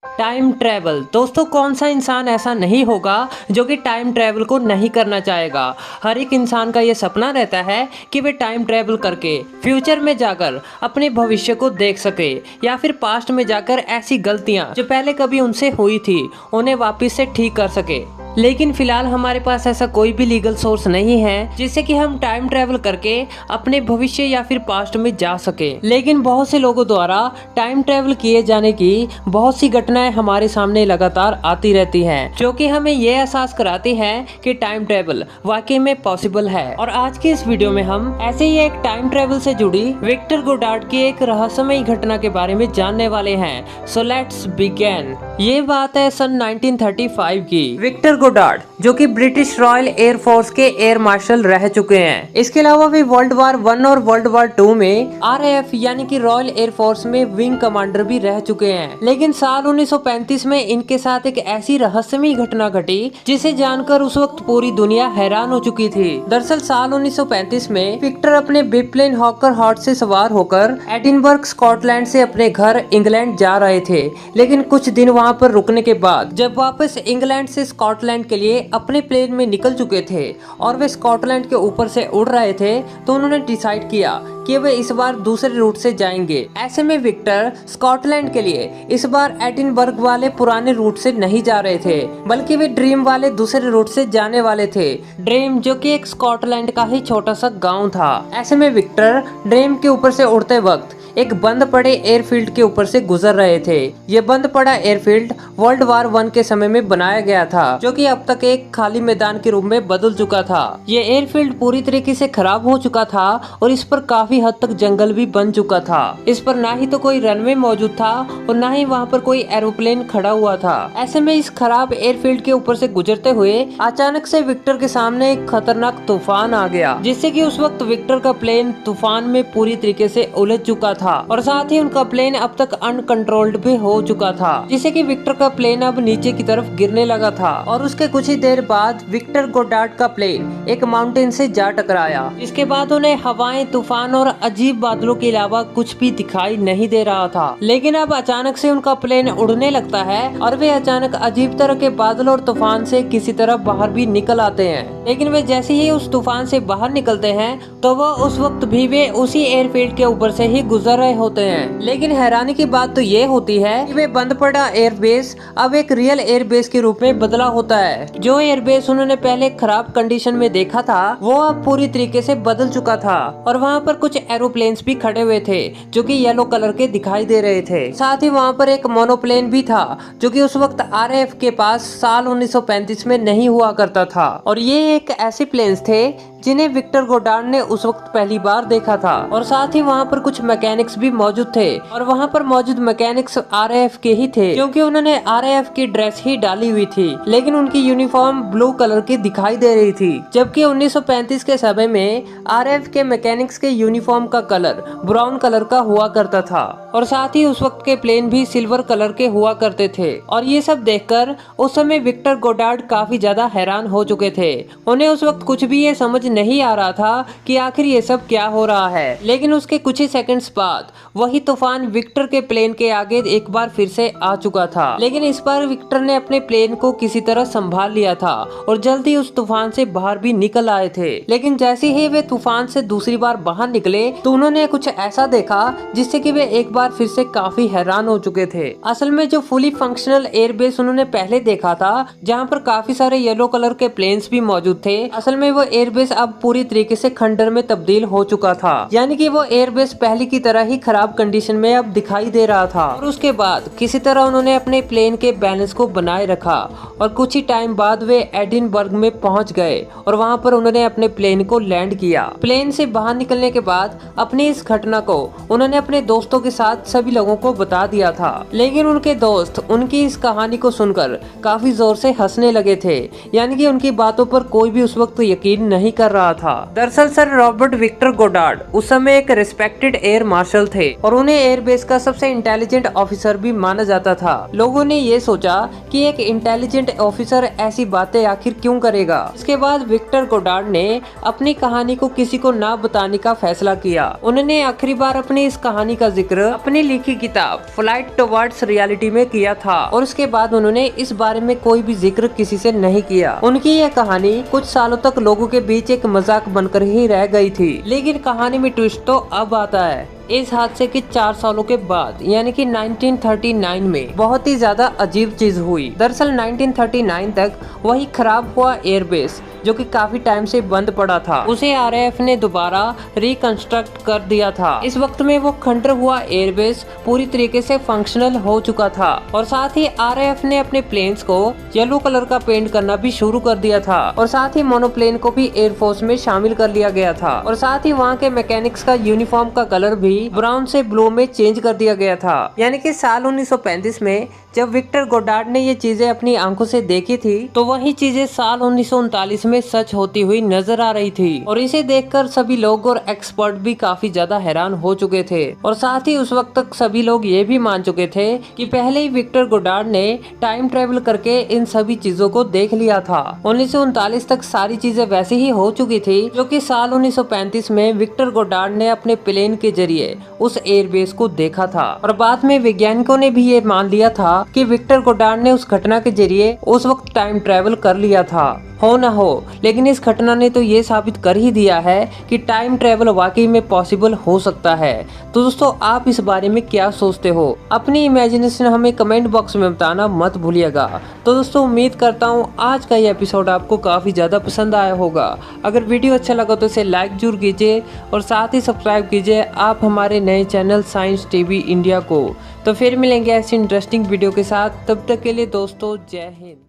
Time travel दोस्तों, कौन सा इंसान ऐसा नहीं होगा जो कि टाइम ट्रैवल को नहीं करना चाहेगा। हर एक इंसान का ये सपना रहता है कि वे टाइम ट्रैवल करके फ्यूचर में जाकर अपने भविष्य को देख सके या फिर पास्ट में जाकर ऐसी गलतियां जो पहले कभी उनसे हुई थी उन्हें वापस से ठीक कर सके। लेकिन फिलहाल हमारे पास ऐसा कोई भी लीगल सोर्स नहीं है जिससे कि हम टाइम ट्रैवल करके अपने भविष्य या फिर पास्ट में जा सके। लेकिन बहुत से लोगों द्वारा टाइम ट्रैवल किए जाने की बहुत सी घटनाएं हमारे सामने लगातार आती रहती हैं, जो कि हमें ये एहसास कराती हैं कि टाइम ट्रैवल वाकई में पॉसिबल है। और आज की इस वीडियो में हम ऐसे ही एक टाइम ट्रैवल से जुड़ी विक्टर गोडार्ड की एक रहस्यमयी घटना के बारे में जानने वाले हैं। So let's begin. ये बात है सन 1935 की। विक्टर गोडार्ड जो कि ब्रिटिश रॉयल एयर फोर्स के एयर मार्शल रह चुके हैं। इसके अलावा भी वर्ल्ड वार 1 और वर्ल्ड वार 2 में RAF यानी कि रॉयल एयर फोर्स में विंग कमांडर भी रह चुके हैं। लेकिन साल 1935 में इनके साथ एक ऐसी रहस्यमयी घटना घटी जिसे जानकर उस वक्त पूरी दुनिया हैरान हो चुकी थी। दरअसल साल 1935 में विक्टर अपने बिप्लेन हॉकर हॉट से सवार होकर एडिनबर्ग स्कॉटलैंड से अपने घर इंग्लैंड जा रहे थे। लेकिन कुछ दिन वहाँ पर रुकने के बाद जब वापस इंग्लैंड से स्कॉटलैंड के लिए अपने प्लेन में निकल चुके थे और वे स्कॉटलैंड के ऊपर से उड़ रहे थे, तो उन्होंने डिसाइड किया कि वे इस बार दूसरे रूट से जाएंगे। ऐसे में विक्टर स्कॉटलैंड के लिए इस बार एडिनबर्ग वाले पुराने रूट से नहीं जा रहे थे, बल्कि वे ड्रीम वाले दूसरे रूट से जाने वाले थे। ड्रीम जो कि एक स्कॉटलैंड का ही छोटा सा गांव था। ऐसे में विक्टर ड्रीम के ऊपर से उड़ते वक्त एक बंद पड़े एयरफील्ड के ऊपर से गुजर रहे थे। ये बंद पड़ा एयरफील्ड वर्ल्ड वार 1 के समय में बनाया गया था, जो कि अब तक एक खाली मैदान के रूप में बदल चुका था। ये एयरफील्ड पूरी तरीके से खराब हो चुका था और इस पर काफी हद तक जंगल भी बन चुका था। इस पर ना ही तो कोई रनवे मौजूद था और ना ही वहाँ पर कोई एरोप्लेन खड़ा हुआ था। ऐसे में इस खराब एयरफील्ड के ऊपर से गुजरते हुए अचानक से विक्टर के सामने एक खतरनाक तूफान आ गया, जिससे कि उस वक्त विक्टर का प्लेन तूफान में पूरी तरीके से उलझ चुका था और साथ ही उनका प्लेन अब तक अनकंट्रोल्ड भी हो चुका था, जिससे कि विक्टर का प्लेन अब नीचे की तरफ गिरने लगा था। और उसके कुछ ही देर बाद विक्टर गोडार्ड का प्लेन एक माउंटेन से जा टकराया। इसके बाद उन्हें हवाएं, तूफान और अजीब बादलों के अलावा कुछ भी दिखाई नहीं दे रहा था। लेकिन अब अचानक से उनका प्लेन उड़ने लगता है और वे अचानक अजीब तरह के बादल और तूफान से किसी तरह बाहर भी निकल आते हैं। लेकिन वे जैसे ही उस तूफान से बाहर निकलते हैं तो वह उस वक्त भी वे उसी एयरफील्ड के ऊपर से ही गुजर रहे होते हैं। लेकिन हैरानी की बात तो ये होती है कि वे बंद पड़ा एयरबेस अब एक रियल एयरबेस के रूप में बदला होता है। जो एयरबेस उन्होंने पहले खराब कंडीशन में देखा था वो अब पूरी तरीके से बदल चुका था और वहाँ पर कुछ एरोप्लेन्स भी खड़े हुए थे जो कि येलो कलर के दिखाई दे रहे थे। साथ ही वहाँ पर एक मोनोप्लेन भी था जो कि उस वक्त RAF के पास साल 1935 में नहीं हुआ करता था। और ये एक ऐसे प्लेन्स थे जिन्हें विक्टर गोडार्ड ने उस वक्त पहली बार देखा था। और साथ ही वहाँ पर कुछ मैकेनिक्स भी मौजूद थे और वहाँ पर मौजूद मैकेनिक्स RAF के ही थे, क्योंकि उन्होंने RAF की ड्रेस ही डाली हुई थी। लेकिन उनकी यूनिफॉर्म ब्लू कलर की दिखाई दे रही थी, जबकि 1935 के समय में RAF के मैकेनिक्स के यूनिफॉर्म का कलर ब्राउन कलर का हुआ करता था और साथ ही उस वक्त के प्लेन भी सिल्वर कलर के हुआ करते थे। और ये सब देखकर उस समय विक्टर गोडार्ड काफी ज्यादा हैरान हो चुके थे। उन्हें उस वक्त कुछ भी ये समझ नहीं आ रहा था कि आखिर ये सब क्या हो रहा है। लेकिन उसके कुछ ही सेकंड्स बाद वही तूफान विक्टर के प्लेन के आगे एक बार फिर से आ चुका था। लेकिन इस बार विक्टर ने अपने प्लेन को किसी तरह संभाल लिया था और जल्दी उस तूफान से बाहर भी निकल आए थे। लेकिन जैसे ही वे तूफान से दूसरी बार बाहर निकले तो उन्होंने कुछ ऐसा देखा जिससे कि वे एक बार फिर से काफी हैरान हो चुके थे। असल में जो फुली फंक्शनल एयरबेस उन्होंने पहले देखा था, जहाँ पर काफी सारे येलो कलर के प्लेन्स भी मौजूद थे, असल में वो एयरबेस अब पूरी तरीके से खंडर में तब्दील हो चुका था। यानी कि वो एयरबेस पहले की तरह ही खराब कंडीशन में अब दिखाई दे रहा था। और उसके बाद किसी तरह उन्होंने अपने प्लेन के बैलेंस को बनाए रखा और कुछ ही टाइम बाद वे एडिनबर्ग में पहुंच गए और वहां पर उन्होंने अपने प्लेन को लैंड किया। प्लेन से बाहर निकलने के बाद अपनी इस घटना को उन्होंने अपने दोस्तों के साथ सभी लोगों को बता दिया था। लेकिन उनके दोस्त उनकी इस कहानी को सुनकर काफी जोर से हंसने लगे थे, यानी कि उनकी बातों पर कोई भी उस वक्त यकीन नहीं कर रहा था। दरअसल सर रॉबर्ट विक्टर गोडार्ड उस समय एक रिस्पेक्टेड एयर मार्शल थे और उन्हें एयरबेस का सबसे इंटेलिजेंट ऑफिसर भी माना जाता था। लोगों ने ये सोचा कि एक इंटेलिजेंट ऑफिसर ऐसी बातें आखिर क्यों करेगा। इसके बाद विक्टर गोडार्ड ने अपनी कहानी को किसी को ना बताने का फैसला किया। उन्होंने आखिरी बार अपनी इस कहानी का जिक्र अपनी लिखी किताब फ्लाइट टुवर्ड्स रियलिटी में किया था और उसके बाद उन्होंने इस बारे में कोई भी जिक्र किसी से नहीं किया। उनकी यह कहानी कुछ सालों तक लोगों के बीच एक मजाक बनकर ही रह गई थी, लेकिन कहानी में ट्विस्ट तो अब आता है। इस हादसे के 4 सालों के बाद यानी कि 1939 में बहुत ही ज्यादा अजीब चीज हुई। दरअसल 1939 तक वही खराब हुआ एयरबेस जो कि काफी टाइम से बंद पड़ा था, उसे आरएएफ ने दोबारा रिकंस्ट्रक्ट कर दिया था। इस वक्त में वो खंडर हुआ एयरबेस पूरी तरीके से फंक्शनल हो चुका था और साथ ही आरएएफ ने अपने प्लेन्स को येलो कलर का पेंट करना भी शुरू कर दिया था और साथ ही मोनोप्लेन को भी एयरफोर्स में शामिल कर लिया गया था और साथ ही वहाँ के मैकेनिक्स का यूनिफॉर्म का कलर भी ब्राउन से ब्लू में चेंज कर दिया गया था। यानी कि साल 1935 में जब विक्टर गोडार्ड ने ये चीजें अपनी आंखों से देखी थी तो वही चीजें साल 1939 में सच होती हुई नजर आ रही थी और इसे देखकर सभी लोग और एक्सपर्ट भी काफी ज्यादा हैरान हो चुके थे और साथ ही उस वक्त तक सभी लोग ये भी मान चुके थे कि पहले ही विक्टर गोडार्ड ने टाइम ट्रेवल करके इन सभी चीजों को देख लिया था। 1939 तक सारी चीजें वैसे ही हो चुकी थी जो कि साल 1935 में विक्टर गोडार्ड ने अपने प्लेन के जरिए उस एयरबेस को देखा था और बाद में वैज्ञानिकों ने भी ये मान लिया था कि विक्टर गोडार्ड ने उस घटना के जरिए उस वक्त टाइम ट्रेवल कर लिया था। हो ना हो, लेकिन इस घटना ने तो ये साबित कर ही दिया है कि टाइम ट्रेवल वाकई में पॉसिबल हो सकता है। तो दोस्तों आप इस बारे में क्या सोचते हो? अपनी इमेजिनेशन हमें कमेंट बॉक्स में बताना मत भूलिएगा। तो दोस्तों उम्मीद करता हूँ आज का ये एपिसोड आपको काफी ज्यादा पसंद आया होगा। अगर वीडियो अच्छा लगा तो इसे लाइक जरूर कीजिए और साथ ही सब्सक्राइब कीजिए आप हमारे नए चैनल साइंस टीवी इंडिया को। तो फिर मिलेंगे ऐसी इंटरेस्टिंग वीडियो के साथ, तब तक के लिए दोस्तों जय हिंद।